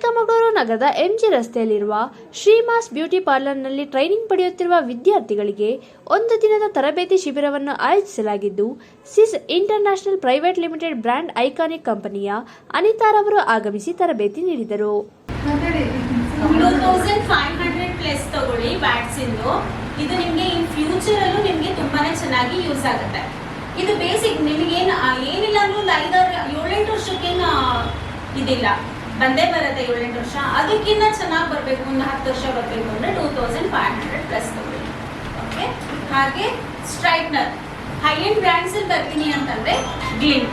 ಚಿಕ್ಕಮಗಳೂರು ನಗರದ ಎಂಜಿ ರಸ್ತೆಯಲ್ಲಿರುವ ಶ್ರೀಮಾಸ್ beauty ಪಾರ್ಲರ್ನಲ್ಲಿ training ಪಡೆಯುತ್ತಿರುವ ವಿದ್ಯಾರ್ಥಿಗಳಿಗೆ ಒಂದು ದಿನದ ತರಬೇತಿ ಶಿಬಿರವನ್ನು ಆಯೋಜಿಸಲಾಗಿದ್ದು, Sis international private limited brand iconic ಕಂಪನಿಯ ಅನಿತಾರವರು ಆಗಮಿಸಿ ತರಬೇತಿ ನೀಡಿದರು. 2500 ಪ್ಲಸ್ ತಗೊಳ್ಳಿ ಬ್ಯಾಟ್ಸ್ ಇಂದು. ಇದು ನಿಮಗೆ ಇನ್ ಫ್ಯೂಚರ್ ಅಲ್ಲೂ ನಿಮಗೆ ತುಂಬಾನೇ ಚೆನ್ನಾಗಿ ಯೂಸ್ ಆಗುತ್ತೆ. ಇದು ಬೇಸಿಕ್ ನಿಮಗೆ ಏನಿಲ್ಲ ಅಂದ್ರೂ 7-8 ವರ್ಷಕ್ಕೇನು ಇದಿಲ್ಲ, ಬಂದೇ ಬರುತ್ತೆ 7-8 ವರ್ಷ. ಅದಕ್ಕಿಂತ ಚೆನ್ನಾಗಿ ಬರಬೇಕು, ಒಂದು 10 ವರ್ಷ ಬರಬೇಕು ಅಂದ್ರೆ 2500 ಪ್ಲಸ್ ತಗೊಳ್ಳಿ. ಓಕೆ, ಹಾಗೆ ಸ್ಟ್ರೈಟ್ನರ್ ಹೈ ಎಂಡ್ ಬ್ರ್ಯಾಂಡ್ಸ್ ಅಲ್ಲಿ ಬರ್ತೀನಿ ಅಂತಂದ್ರೆ ಗ್ಲಿಮ್.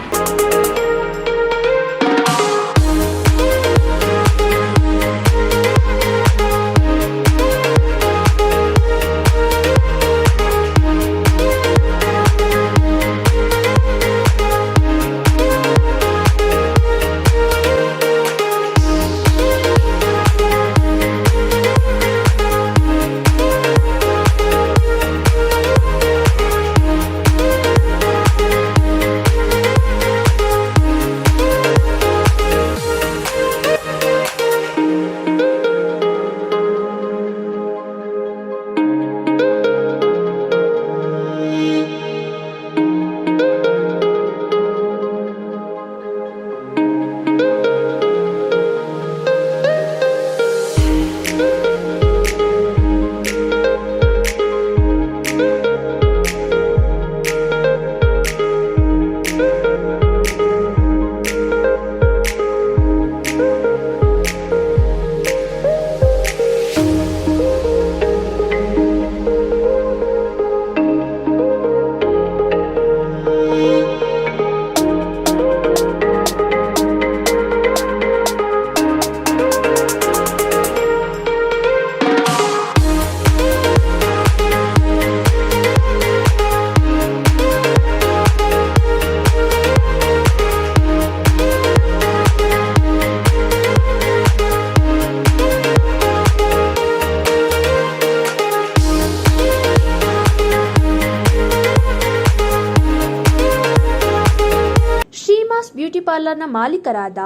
ಬ್ಯೂಟಿ ಪಾರ್ಲರ್ನ ಮಾಲೀಕರಾದ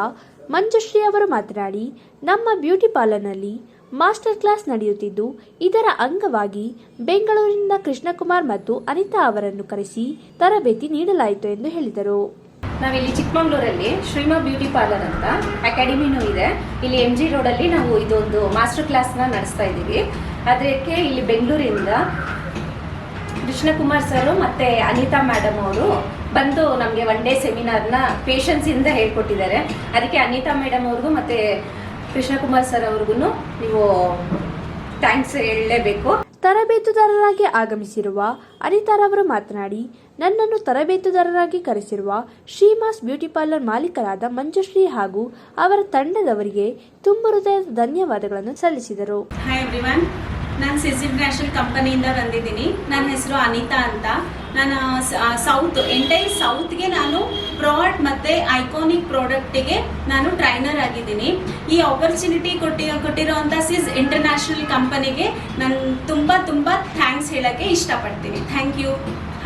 ಮಂಜುಶ್ರೀ ಅವರು ಮಾತನಾಡಿ, ನಮ್ಮ ಬ್ಯೂಟಿ ಪಾರ್ಲರ್ನಲ್ಲಿ ಮಾಸ್ಟರ್ ಕ್ಲಾಸ್ ನಡೆಯುತ್ತಿದ್ದು, ಇದರ ಅಂಗವಾಗಿ ಬೆಂಗಳೂರಿನಿಂದ ಕೃಷ್ಣಕುಮಾರ್ ಮತ್ತು ಅನಿತಾ ಅವರನ್ನು ಕರೆಸಿ ತರಬೇತಿ ನೀಡಲಾಯಿತು ಎಂದು ಹೇಳಿದರು. ನಾವಿಲ್ಲಿ ಚಿಕ್ಕಮಗಳೂರಲ್ಲಿ ಶ್ರೀಮಾ ಬ್ಯೂಟಿ ಪಾರ್ಲರ್ ಅಂತ ಅಕಾಡೆಮಿನೂ ಇದೆ. ಇಲ್ಲಿ MG ರೋಡಲ್ಲಿ ನಾವು ಇದೊಂದು ಮಾಸ್ಟರ್ ಕ್ಲಾಸ್ನ ನಡೆಸ್ತಾ ಇದ್ದೀವಿ. ಅದಕ್ಕೆ ಇಲ್ಲಿ ಬೆಂಗಳೂರಿಂದ ಕೃಷ್ಣಕುಮಾರ್ ಸರ್ ಮತ್ತೆ ಅನಿತಾ ಮೇಡಮ್ ಅವರು ಬಂದು ನಮಗೆ 1 ಡೇ ಸೆಮಿನಾರ್ನ ಪೇಷನ್ಸ್ ಇಂದ ಹೇಳ್ಕೊಟ್ಟಿದ್ದಾರೆ. ಅದಕ್ಕೆ ಅನಿತಾ ಮೇಡಮ್ ಅವ್ರಿಗೂ ಮತ್ತೆ ಕೃಷ್ಣಕುಮಾರ್ ಸರ್ ಅವ್ರಿಗೂ ನೀವು ಥ್ಯಾಂಕ್ಸ್ ಹೇಳಲೇಬೇಕು. ತರಬೇತುದಾರರಾಗಿ ಆಗಮಿಸಿರುವ ಅನಿತಾರವರು ಮಾತನಾಡಿ, ನನ್ನನ್ನು ತರಬೇತುದಾರರಾಗಿ ಕರೆಸಿರುವ ಶ್ರೀಮಾಸ್ ಬ್ಯೂಟಿ ಪಾರ್ಲರ್ ಮಾಲೀಕರಾದ ಮಂಜುಶ್ರೀ ಹಾಗೂ ಅವರ ತಂಡದವರಿಗೆ ತುಂಬ ಹೃದಯದ ಧನ್ಯವಾದಗಳನ್ನು ಸಲ್ಲಿಸಿದರು. ಹಾಯ್ ಎವ್ರಿವನ್, ನಾನು ಸಿಸ್ ಇಂಟರ್ನ್ಯಾಷನಲ್ ಕಂಪನಿಯಿಂದ ಬಂದಿದ್ದೀನಿ. ನನ್ನ ಹೆಸರು ಅನಿತಾ ಅಂತ. ನಾನು ಎಂಟೈರ್ ಸೌತ್ಗೆ ನಾನು ಪ್ರಾಡ್ ಮತ್ತು ಐಕಾನಿಕ್ ಪ್ರಾಡಕ್ಟಿಗೆ ನಾನು ಟ್ರೈನರ್ ಆಗಿದ್ದೀನಿ. ಈ ಆಪರ್ಚುನಿಟಿ ಕೊಟ್ಟಿರೋಂಥ ಸಿಸ್ ಇಂಟರ್ನ್ಯಾಷನಲ್ ಕಂಪನಿಗೆ ನಾನು ತುಂಬ ಥ್ಯಾಂಕ್ಸ್ ಹೇಳೋಕ್ಕೆ ಇಷ್ಟಪಡ್ತೀನಿ. Thank you.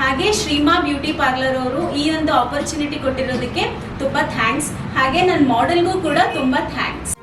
ಹಾಗೆ ಶ್ರೀಮಾ ಬ್ಯೂಟಿ ಪಾರ್ಲರ್ ಅವರು ಈ ಒಂದು ಆಪರ್ಚುನಿಟಿ ಕೊಟ್ಟಿರೋದಕ್ಕೆ ತುಂಬ ಥ್ಯಾಂಕ್ಸ್. ಹಾಗೆ ನನ್ನ ಮಾಡೆಲ್ಗೂ ಕೂಡ ತುಂಬ ಥ್ಯಾಂಕ್ಸ್.